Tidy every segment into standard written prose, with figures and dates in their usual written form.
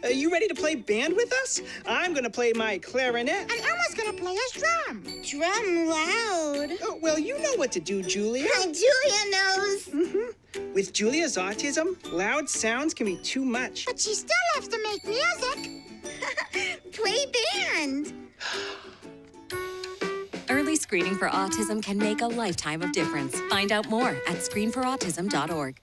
you ready to play band with us? I'm gonna play my clarinet. And Elmo's gonna play his drum. Drum loud. Oh, well, you know what to do, Julia. Julia knows. With Julia's autism, loud sounds can be too much. But she still loves to make music. Play band. Early screening for autism can make a lifetime of difference. Find out more at screenforautism.org.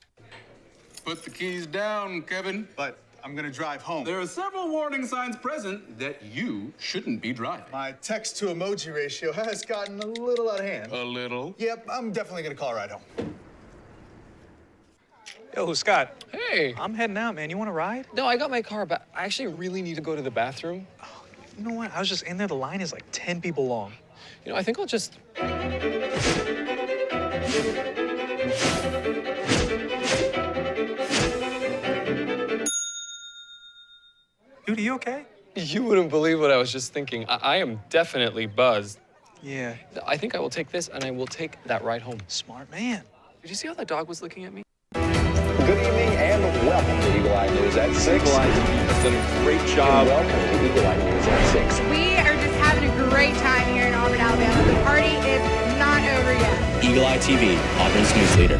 Put the keys down, Kevin. But I'm gonna drive home. There are several warning signs present that you shouldn't be driving. My text-to-emoji ratio has gotten a little out of hand. A little? Yep, I'm definitely gonna call a ride home. Yo, Scott. Hey. I'm heading out, man. You want to ride? No, I got my car, but I actually really need to go to the bathroom. Oh, you know what? I was just in there. The line is like 10 people long. You know, I think I'll just... Dude, are you okay? You wouldn't believe what I was just thinking. I am definitely buzzed. Yeah. I think I will take this, and I will take that ride home. Smart man. Did you see how that dog was looking at me? Good evening and welcome to Eagle Eye News at 6. Eagle Eye TV has done a great job. And welcome to Eagle Eye News at 6. We are just having a great time here in Auburn, Alabama. The party is not over yet. Eagle Eye TV, Auburn's news leader.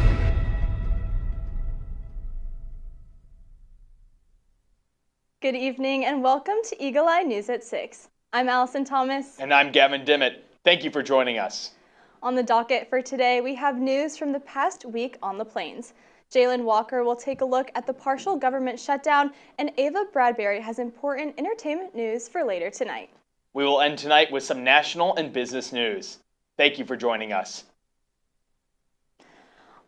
Good evening and welcome to Eagle Eye News at 6. I'm Allison Thomas. And I'm Gavin Dimmitt. Thank you for joining us. On the docket for today, we have news from the past week on the plains. Jalen Walker will take a look at the partial government shutdown, and Ava Bradbury has important entertainment news for later tonight. We will end tonight with some national and business news. Thank you for joining us.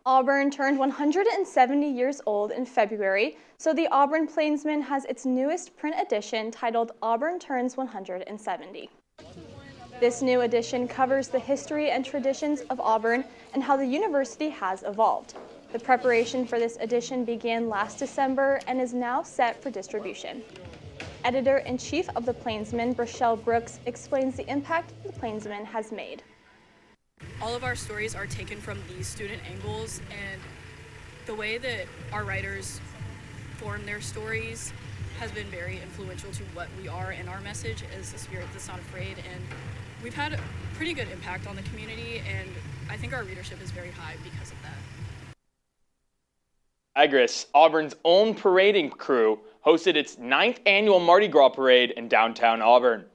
Auburn turned 170 years old in February, so the Auburn Plainsman has its newest print edition titled Auburn Turns 170. This new edition covers the history and traditions of Auburn and how the university has evolved. The preparation for this edition began last December and is now set for distribution. Editor-in-Chief of the Plainsman, Brachelle Brooks, explains the impact the Plainsman has made. All of our stories are taken from these student angles, and the way that our writers form their stories has been very influential to what we are and our message as a spirit that's not afraid. And we've had a pretty good impact on the community, and I think our readership is very high because of that. Igris, Auburn's own parading crew, hosted its 9th annual Mardi Gras parade in downtown Auburn.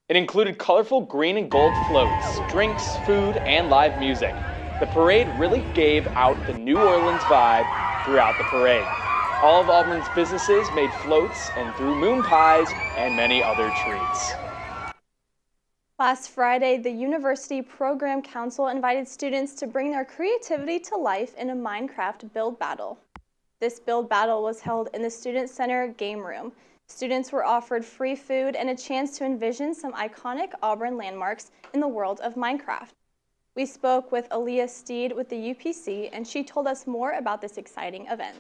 It included colorful green and gold floats, drinks, food, and live music. The parade really gave out the New Orleans vibe throughout the parade. All of Auburn's businesses made floats and threw moon pies and many other treats. Last Friday, the University Program Council invited students to bring their creativity to life in a Minecraft build battle. This build battle was held in the Student Center game room. Students were offered free food and a chance to envision some iconic Auburn landmarks in the world of Minecraft. We spoke with Aaliyah Steed with the UPC, and she told us more about this exciting event.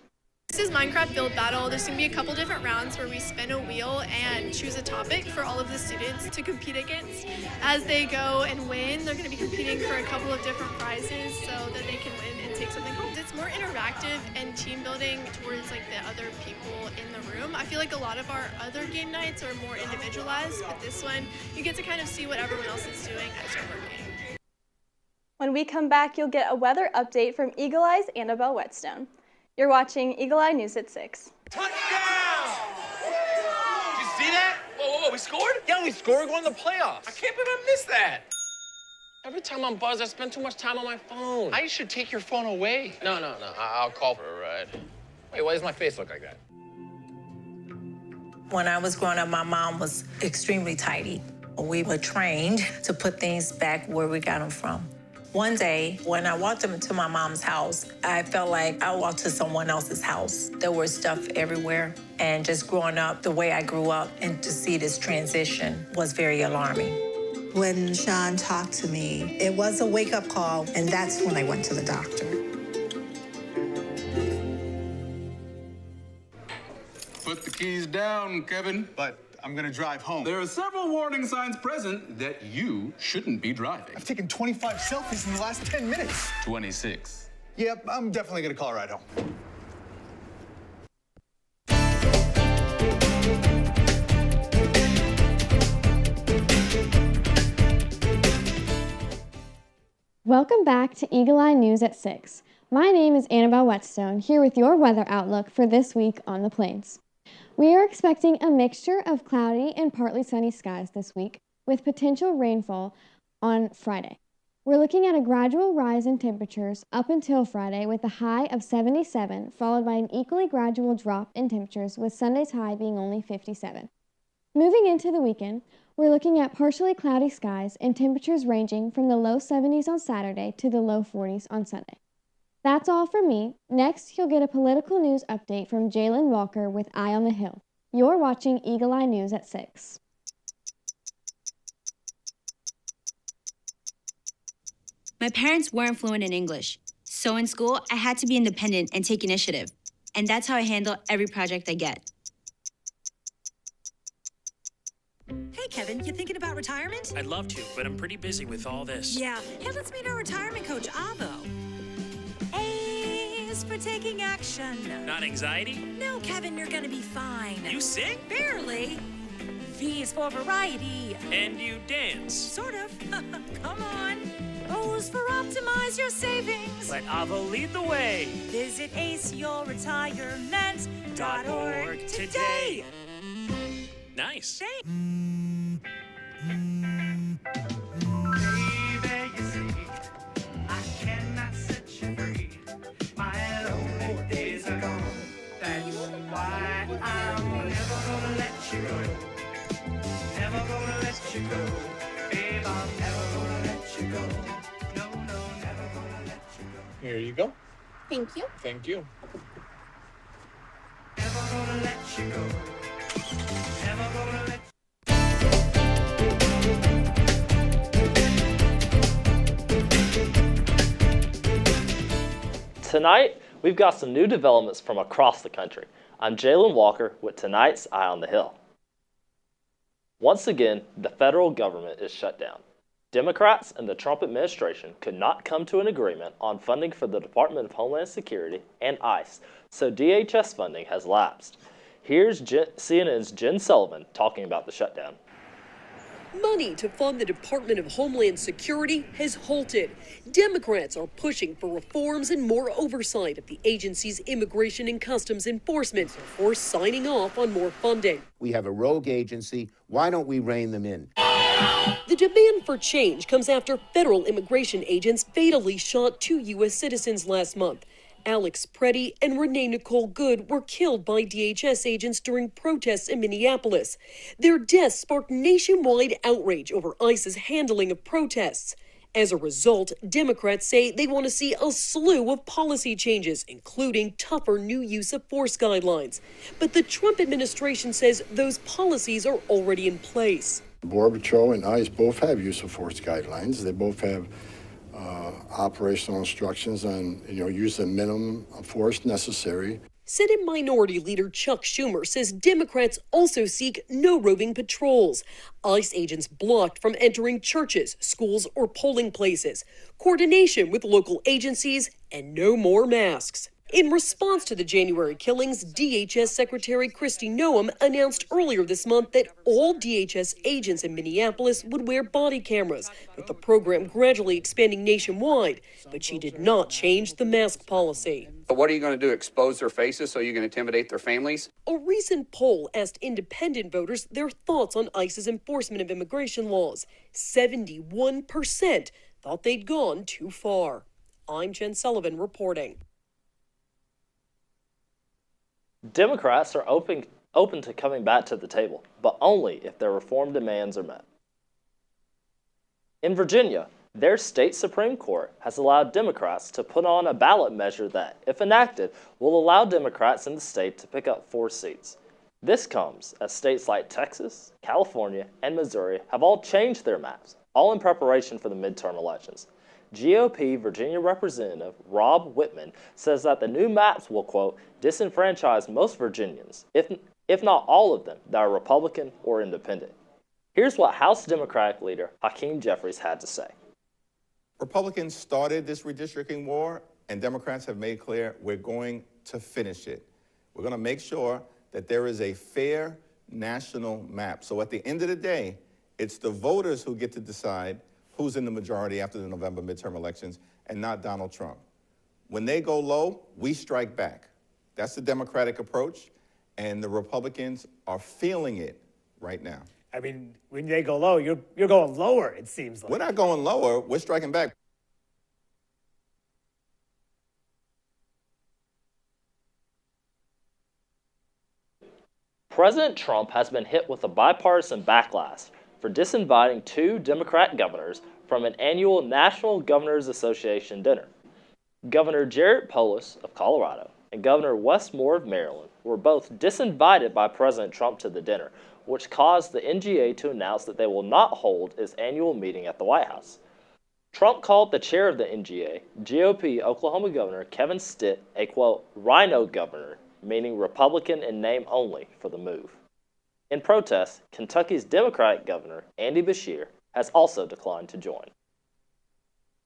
This is Minecraft Build Battle. There's going to be a couple different rounds where we spin a wheel and choose a topic for all of the students to compete against. As they go and win, they're going to be competing for a couple of different prizes so that they can win and take something home. It's more interactive and team building towards like the other people in the room. I feel like a lot of our other game nights are more individualized, but this one you get to kind of see what everyone else is doing as you're working. When we come back, you'll get a weather update from Eagle Eye's Annabelle Whetstone. You're watching Eagle Eye News at 6. Touchdown! Did you see that? Whoa, we scored? Yeah, we scored. We're going to the playoffs. I can't believe I missed that. Every time I'm buzzed, I spend too much time on my phone. I should take your phone away. No. I'll call for a ride. Wait, why does my face look like that? When I was growing up, my mom was extremely tidy. We were trained to put things back where we got them from. One day, when I walked into my mom's house, I felt like I walked to someone else's house. There was stuff everywhere, and just growing up the way I grew up and to see this transition was very alarming. When Sean talked to me, it was a wake-up call, and that's when I went to the doctor. Put the keys down, Kevin. But I'm gonna drive home. There are several warning signs present that you shouldn't be driving. I've taken 25 selfies in the last 10 minutes. 26. Yep, I'm definitely gonna call a ride home. Welcome back to Eagle Eye News at 6. My name is Annabelle Whetstone, here with your weather outlook for this week on the plains. We are expecting a mixture of cloudy and partly sunny skies this week, with potential rainfall on Friday. We're looking at a gradual rise in temperatures up until Friday with a high of 77, followed by an equally gradual drop in temperatures with Sunday's high being only 57. Moving into the weekend, we're looking at partially cloudy skies and temperatures ranging from the low 70s on Saturday to the low 40s on Sunday. That's all from me. Next, you'll get a political news update from Jalen Walker with Eye on the Hill. You're watching Eagle Eye News at 6. My parents weren't fluent in English, so in school, I had to be independent and take initiative. And that's how I handle every project I get. Hey, Kevin, you thinking about retirement? I'd love to, but I'm pretty busy with all this. Yeah. Hey, let's meet our retirement coach, Avo. A is for taking action. Not anxiety? No, Kevin, you're gonna be fine. You sing? Barely. V is for variety. And you dance? Sort of. Come on. O is for optimize your savings. Let Avo lead the way. Visit aceyourretirement.org today. Nice. Here you go. Thank you. Thank you. Tonight, we've got some new developments from across the country. I'm Jalen Walker with tonight's Eye on the Hill. Once again, the federal government is shut down. Democrats and the Trump administration could not come to an agreement on funding for the Department of Homeland Security and ICE, so DHS funding has lapsed. Here's CNN's Jen Sullivan talking about the shutdown. Money to fund the Department of Homeland Security has halted. Democrats are pushing for reforms and more oversight of the agency's Immigration and Customs Enforcement before signing off on more funding. We have a rogue agency. Why don't we rein them in? The demand for change comes after federal immigration agents fatally shot 2 U.S. citizens last month. Alex Preddy and Renee Nicole Good were killed by DHS agents during protests in Minneapolis. Their deaths sparked nationwide outrage over ICE's handling of protests. As a result, Democrats say they want to see a slew of policy changes, including tougher new use of force guidelines. But the Trump administration says those policies are already in place. Border Patrol and ICE both have use of force guidelines. They both have operational instructions on, use the minimum force necessary. Senate Minority Leader Chuck Schumer says Democrats also seek no roving patrols. ICE agents blocked from entering churches, schools, or polling places. Coordination with local agencies, and no more masks. In response to the January killings, DHS Secretary Kristi Noem announced earlier this month that all DHS agents in Minneapolis would wear body cameras, with the program gradually expanding nationwide. But she did not change the mask policy. But what are you going to do, expose their faces so you can intimidate their families? A recent poll asked independent voters their thoughts on ICE's enforcement of immigration laws. 71% thought they'd gone too far. I'm Jen Sullivan reporting. Democrats are open to coming back to the table, but only if their reform demands are met. In Virginia, their state Supreme Court has allowed Democrats to put on a ballot measure that, if enacted, will allow Democrats in the state to pick up 4 seats. This comes as states like Texas, California, and Missouri have all changed their maps, all in preparation for the midterm elections. GOP Virginia Representative Rob Whitman says that the new maps will, quote, disenfranchise most Virginians, if not all of them, that are Republican or independent. Here's what House Democratic leader Hakeem Jeffries had to say. Republicans started this redistricting war, and Democrats have made clear we're going to finish it. We're going to make sure that there is a fair national map. So at the end of the day, it's the voters who get to decide who's in the majority after the November midterm elections and not Donald Trump. When they go low, we strike back. That's the Democratic approach, and the Republicans are feeling it right now. I mean, when they go low, you're going lower, it seems like. We're not going lower, we're striking back. President Trump has been hit with a bipartisan backlash for disinviting 2 Democrat governors from an annual National Governors Association dinner. Governor Jared Polis of Colorado and Governor Wes Moore of Maryland were both disinvited by President Trump to the dinner, which caused the NGA to announce that they will not hold its annual meeting at the White House. Trump called the chair of the NGA, GOP Oklahoma Governor Kevin Stitt, a quote, rhino governor, meaning Republican in name only, for the move. In protest, Kentucky's Democratic Governor, Andy Beshear, has also declined to join.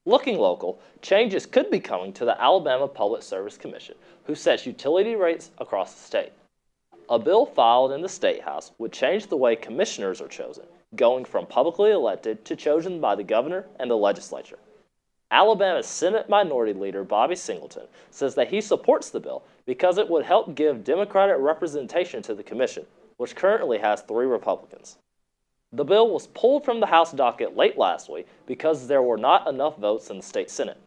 Looking local, changes could be coming to the Alabama Public Service Commission, who sets utility rates across the state. A bill filed in the State House would change the way commissioners are chosen, going from publicly elected to chosen by the governor and the legislature. Alabama's Senate Minority Leader Bobby Singleton says that he supports the bill because it would help give Democratic representation to the commission, which currently has 3 Republicans. The bill was pulled from the House docket late last week because there were not enough votes in the state Senate.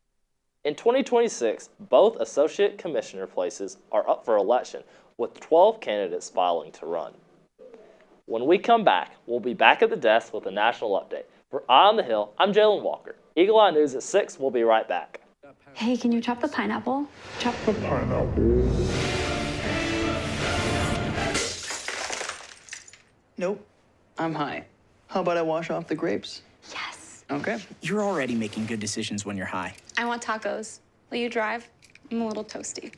In 2026, both associate commissioner places are up for election, with 12 candidates filing to run. When we come back, we'll be back at the desk with a national update. For Eye on the Hill, I'm Jalen Walker. Eagle Eye News at 6, we'll be right back. Hey, can you chop the pineapple? Chop the Pineapple. Nope, I'm high. How about I wash off the grapes? Yes. Okay. You're already making good decisions when you're high. I want tacos. Will you drive? I'm a little toasty.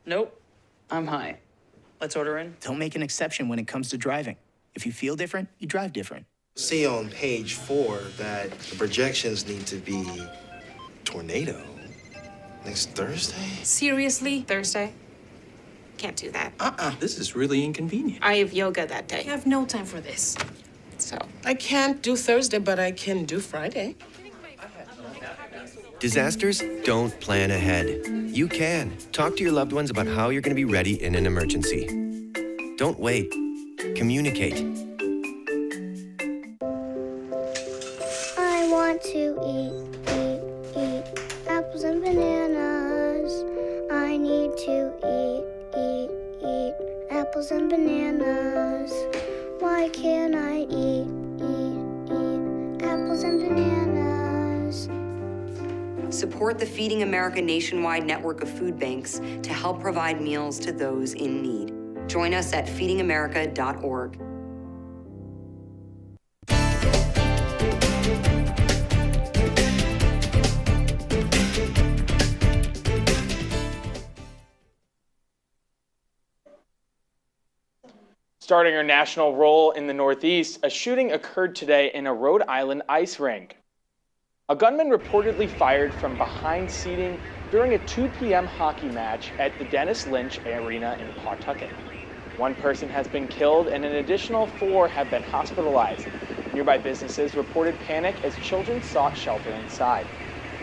Nope, I'm high. Let's order in. Don't make an exception when it comes to driving. If you feel different, you drive different. See on page 4 that the projections need to be tornado next Thursday. Seriously? Thursday? Can't do that. This is really inconvenient. I have yoga that day. I have no time for this. So. I can't do Thursday, but I can do Friday. Disasters don't plan ahead. You can. Talk to your loved ones about how you're going to be ready in an emergency. Don't wait. Communicate. I want to eat apples and bananas. I need to eat apples and bananas. Why can't I eat apples and bananas? Support the Feeding America nationwide network of food banks to help provide meals to those in need. Join us at feedingamerica.org. Starting our national roll in the Northeast, a shooting occurred today in a Rhode Island ice rink. A gunman reportedly fired from behind seating during a 2 p.m. hockey match at the Dennis Lynch Arena in Pawtucket. 1 person has been killed and an additional 4 have been hospitalized. Nearby businesses reported panic as children sought shelter inside.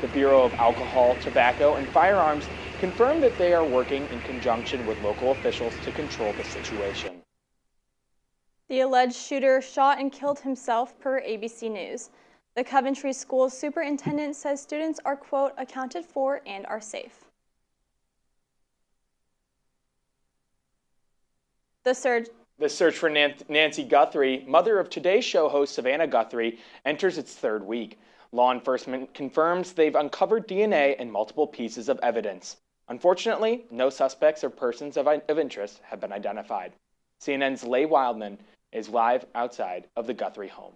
The Bureau of Alcohol, Tobacco, and Firearms confirmed that they are working in conjunction with local officials to control the situation. The alleged shooter shot and killed himself per ABC News. The Coventry School superintendent says students are, quote, accounted for and are safe. The search for Nancy Guthrie, mother of Today Show host Savannah Guthrie, enters its 3rd week. Law enforcement confirms they've uncovered DNA and multiple pieces of evidence. Unfortunately, no suspects or persons of interest have been identified. CNN's Leigh Wildman is live outside of the Guthrie home.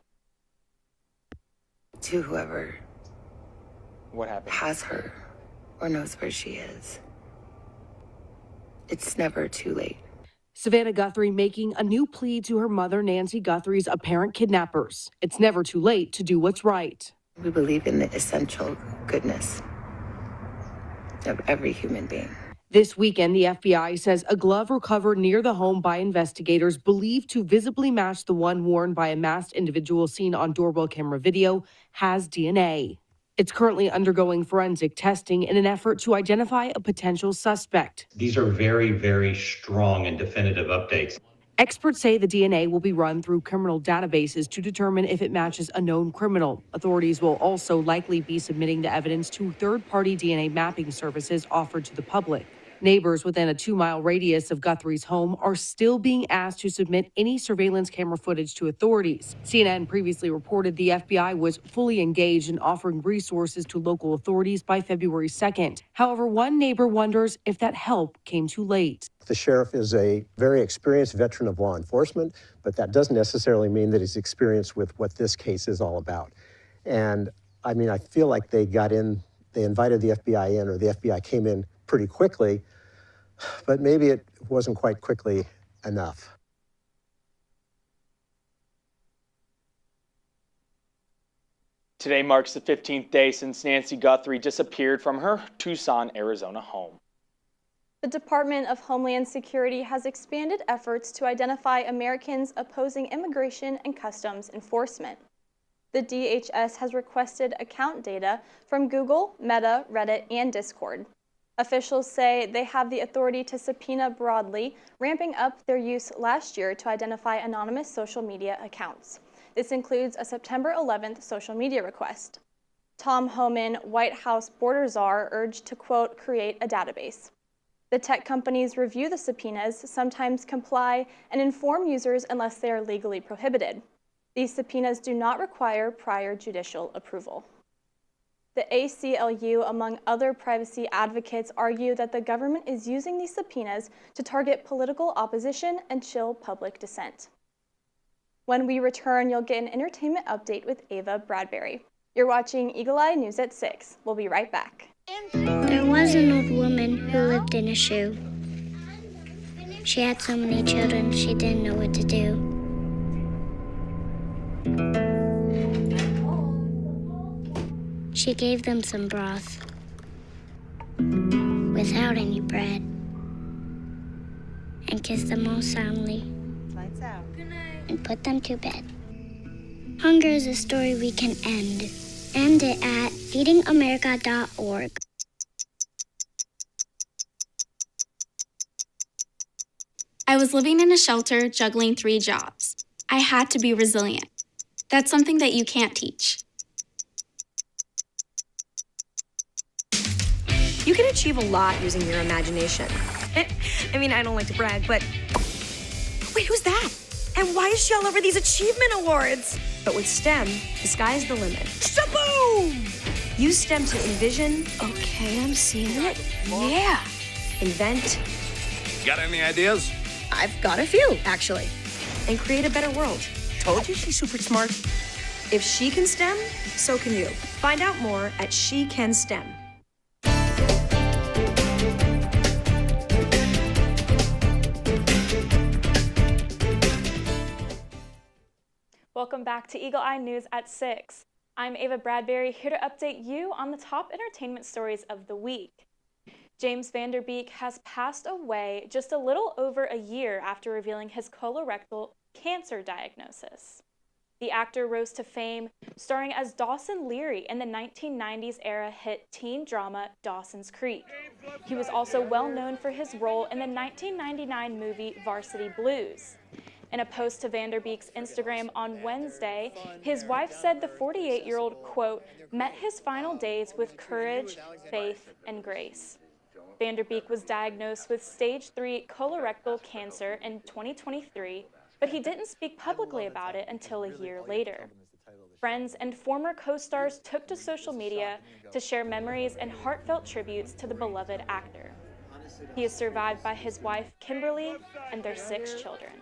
To whoever What happened? has her or knows where she is, it's never too late. Savannah Guthrie making a new plea to her mother, Nancy Guthrie's apparent kidnappers. It's never too late to do what's right. We believe in the essential goodness of every human being. This weekend, the FBI says a glove recovered near the home by investigators believed to visibly match the one worn by a masked individual seen on doorbell camera video has DNA. It's currently undergoing forensic testing in an effort to identify a potential suspect. These are very, very strong and definitive updates. Experts say the DNA will be run through criminal databases to determine if it matches a known criminal. Authorities will also likely be submitting the evidence to third-party DNA mapping services offered to the public. Neighbors within a 2-mile radius of Guthrie's home are still being asked to submit any surveillance camera footage to authorities. CNN previously reported the FBI was fully engaged in offering resources to local authorities by February 2nd. However, one neighbor wonders if that help came too late. The sheriff is a very experienced veteran of law enforcement, but that doesn't necessarily mean that he's experienced with what this case is all about. And I mean, I feel like they invited the FBI in, or the FBI came in pretty quickly, but maybe it wasn't quite quickly enough. Today marks the 15th day since Nancy Guthrie disappeared from her Tucson, Arizona home. The Department of Homeland Security has expanded efforts to identify Americans opposing immigration and customs enforcement. The DHS has requested account data from Google, Meta, Reddit, and Discord. Officials say they have the authority to subpoena broadly, ramping up their use last year to identify anonymous social media accounts. This includes a September 11th social media request. Tom Homan, White House border czar, urged to, quote, create a database. The tech companies review the subpoenas, sometimes comply, and inform users unless they are legally prohibited. These subpoenas do not require prior judicial approval. The ACLU, among other privacy advocates, argue that the government is using these subpoenas to target political opposition and chill public dissent. When we return, you'll get an entertainment update with Ava Bradbury. You're watching Eagle Eye News at 6. We'll be right back. There was an old woman who lived in a shoe. She had so many children, she didn't know what to do. She gave them some broth without any bread and kissed them all soundly. Lights out. Good night. And put them to bed. Hunger is a story we can end. End it at feedingamerica.org. I was living in a shelter, juggling 3 jobs. I had to be resilient. That's something that you can't teach. You can achieve a lot using your imagination. I mean, I don't like to brag, but... Wait, who's that? And why is she all over these achievement awards? But with STEM, the sky's the limit. Shaboom! Use STEM to envision... Okay, I'm seeing it. Yeah. Invent... Got any ideas? I've got a few, actually. And create a better world. Told you she's super smart. If she can STEM, so can you. Find out more at She Can STEM. Welcome back to Eagle Eye News at 6. I'm Ava Bradbury, here to update you on the top entertainment stories of the week. James Van Der Beek has passed away just a little over a year after revealing his colorectal cancer diagnosis. The actor rose to fame starring as Dawson Leary in the 1990s era hit teen drama Dawson's Creek. He was also well known for his role in the 1999 movie Varsity Blues. In a post to Van Der Beek's Instagram on Wednesday, his wife said the 48-year-old, quote, met his final days with courage, faith, and grace. Van Der Beek was diagnosed with stage 3 colorectal cancer in 2023, but he didn't speak publicly about it until a year later. Friends and former co-stars took to social media to share memories and heartfelt tributes to the beloved actor. He is survived by his wife, Kimberly, and their 6 children.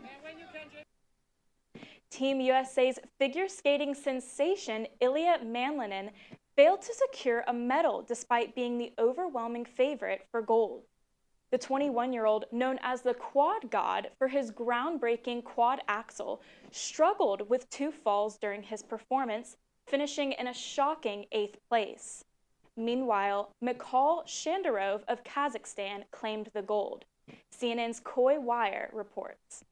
Team USA's figure skating sensation, Ilya Manlinen, failed to secure a medal despite being the overwhelming favorite for gold. The 21-year-old, known as the Quad God for his groundbreaking quad axel, struggled with 2 falls during his performance, finishing in a shocking 8th place. Meanwhile, Mikhail Shandarov of Kazakhstan claimed the gold. CNN's Coy Wire reports.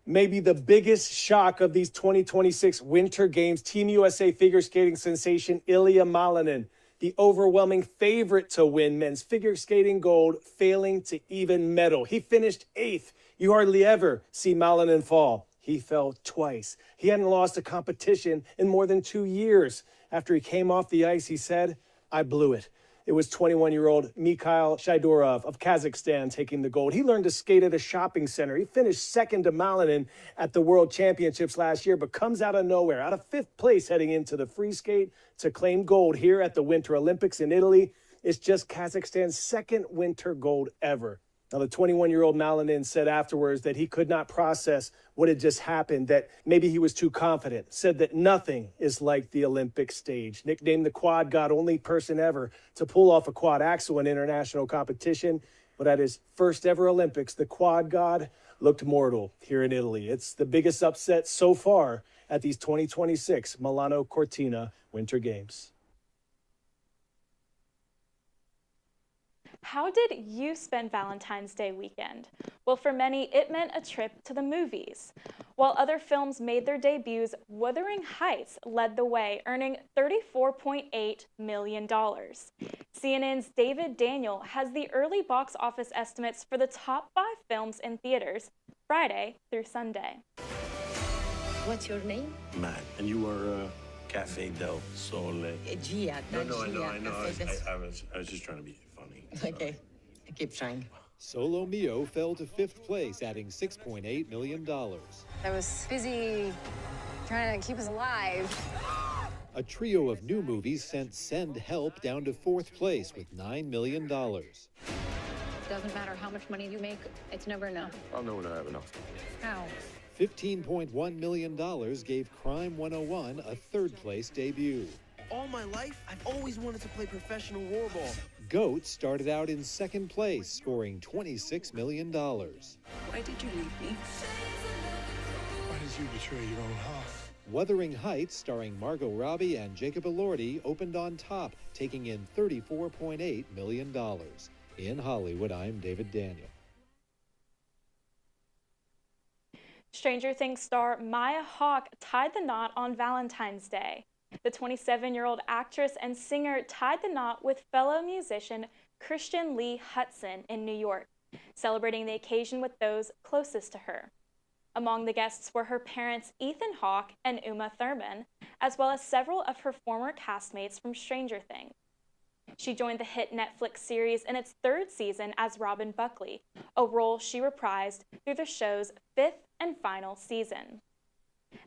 Maybe the biggest shock of these 2026 Winter Games, Team USA figure skating sensation Ilya Malinin, the overwhelming favorite to win men's figure skating gold, failing to even medal. He finished 8th. You hardly ever see Malinin fall. He fell twice. He hadn't lost a competition in more than 2 years. After he came off the ice, he said, "I blew it." It was 21-year-old Mikhail Shandarov of Kazakhstan taking the gold. He learned to skate at a shopping center. He finished second to Malinin at the World Championships last year, but comes out of nowhere, out of 5th place heading into the free skate to claim gold here at the Winter Olympics in Italy. It's just Kazakhstan's 2nd winter gold ever. Now, the 21-year-old Malinin said afterwards that he could not process what had just happened, that maybe he was too confident, said that nothing is like the Olympic stage. Nicknamed the Quad God, only person ever to pull off a quad axel in international competition. But at his first ever Olympics, the Quad God looked mortal here in Italy. It's the biggest upset so far at these 2026 Milano Cortina Winter Games. How did you spend Valentine's Day weekend? Well, for many, it meant a trip to the movies. While other films made their debuts, Wuthering Heights led the way, earning $34.8 million. CNN's David Daniel has the early box office estimates for the top 5 films in theaters, Friday through Sunday. What's your name? Matt, and you are Cafe del Sole. Gia, not No, I Gia. know. I Cafe was just trying to be funny. Okay, keep trying. Solo Mio fell to 5th place, adding $6.8 million. I was busy trying to keep us alive. A trio of new movies sent Send Help down to 4th place with $9 million. Doesn't matter how much money you make, it's never enough. I'll know when I have enough. How? $15.1 million gave Crime 101 a 3rd place debut. All my life, I've always wanted to play professional warball. Goat started out in 2nd place, scoring $26 million. Why did you leave me? Why did you betray your own heart? Wuthering Heights, starring Margot Robbie and Jacob Elordi, opened on top, taking in $34.8 million. In Hollywood, I'm David Daniel. Stranger Things star Maya Hawke tied the knot on Valentine's Day. The 27-year-old actress and singer tied the knot with fellow musician Christian Lee Hutson in New York, celebrating the occasion with those closest to her. Among the guests were her parents Ethan Hawke and Uma Thurman, as well as several of her former castmates from Stranger Things. She joined the hit Netflix series in its 3rd season as Robin Buckley, a role she reprised through the show's 5th and final season.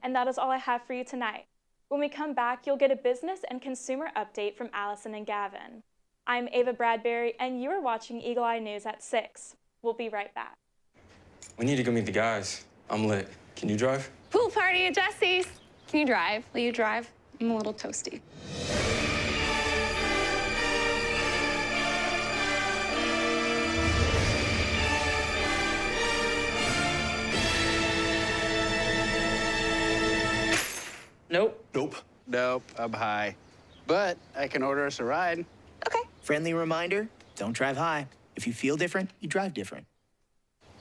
And that is all I have for you tonight. When we come back, you'll get a business and consumer update from Allison and Gavin. I'm Ava Bradbury, and you are watching Eagle Eye News at 6. We'll be right back. We need to go meet the guys. I'm lit. Can you drive? Pool party at Jesse's. Can you drive? Will you drive? I'm a little toasty. Nope, I'm high. But I can order us a ride. Okay. Friendly reminder, don't drive high. If you feel different, you drive different.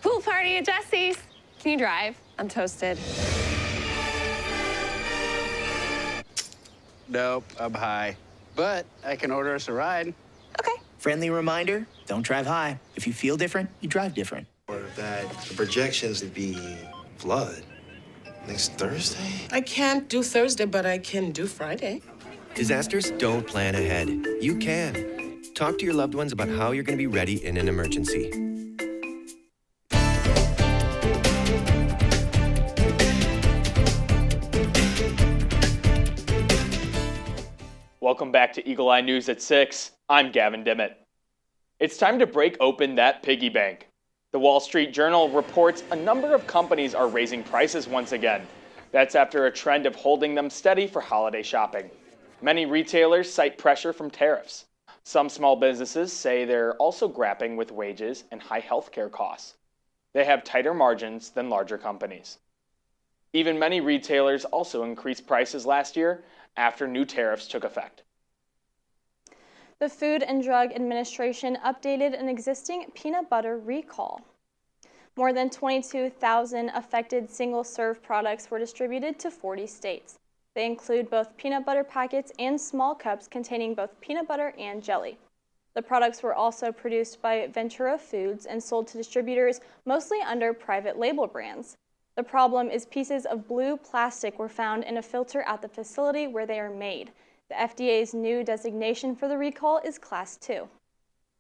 Pool party at Jesse's. Can you drive? I'm toasted. Nope, I'm high. But I can order us a ride. Okay. Friendly reminder, don't drive high. If you feel different, you drive different. Or that the projections would be flood next Thursday? I can't do Thursday, but I can do Friday. Disasters don't plan ahead. You can. Talk to your loved ones about how you're going to be ready in an emergency. Welcome back to Eagle Eye News at 6. I'm Gavin Dimmitt. It's time to break open that piggy bank. The Wall Street Journal reports a number of companies are raising prices once again. That's after a trend of holding them steady for holiday shopping. Many retailers cite pressure from tariffs. Some small businesses say they're also grappling with wages and high healthcare costs. They have tighter margins than larger companies. Even many retailers also increased prices last year after new tariffs took effect. The Food and Drug Administration updated an existing peanut butter recall. More than 22,000 affected single-serve products were distributed to 40 states. They include both peanut butter packets and small cups containing both peanut butter and jelly. The products were also produced by Ventura Foods and sold to distributors mostly under private label brands. The problem is pieces of blue plastic were found in a filter at the facility where they are made. The FDA's new designation for the recall is Class 2.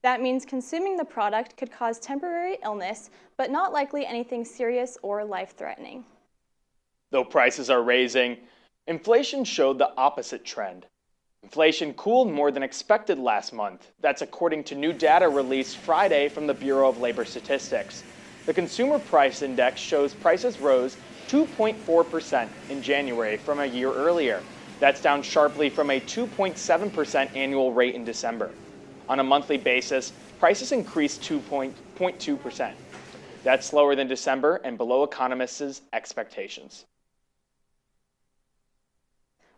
That means consuming the product could cause temporary illness, but not likely anything serious or life-threatening. Though prices are rising, inflation showed the opposite trend. Inflation cooled more than expected last month. That's according to new data released Friday from the Bureau of Labor Statistics. The Consumer Price Index shows prices rose 2.4% in January from a year earlier. That's down sharply from a 2.7% annual rate in December. On a monthly basis, prices increased 2.2%. That's slower than December and below economists' expectations.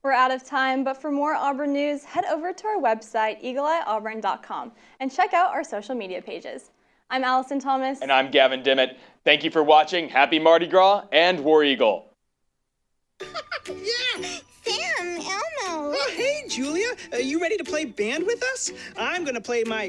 We're out of time, but for more Auburn news, head over to our website, eagleeyeauburn.com, and check out our social media pages. I'm Allison Thomas. And I'm Gavin Dimmitt. Thank you for watching. Happy Mardi Gras and War Eagle. Yeah! Sam, Elmo! Oh, hey, Julia. You ready to play band with us? I'm going to play my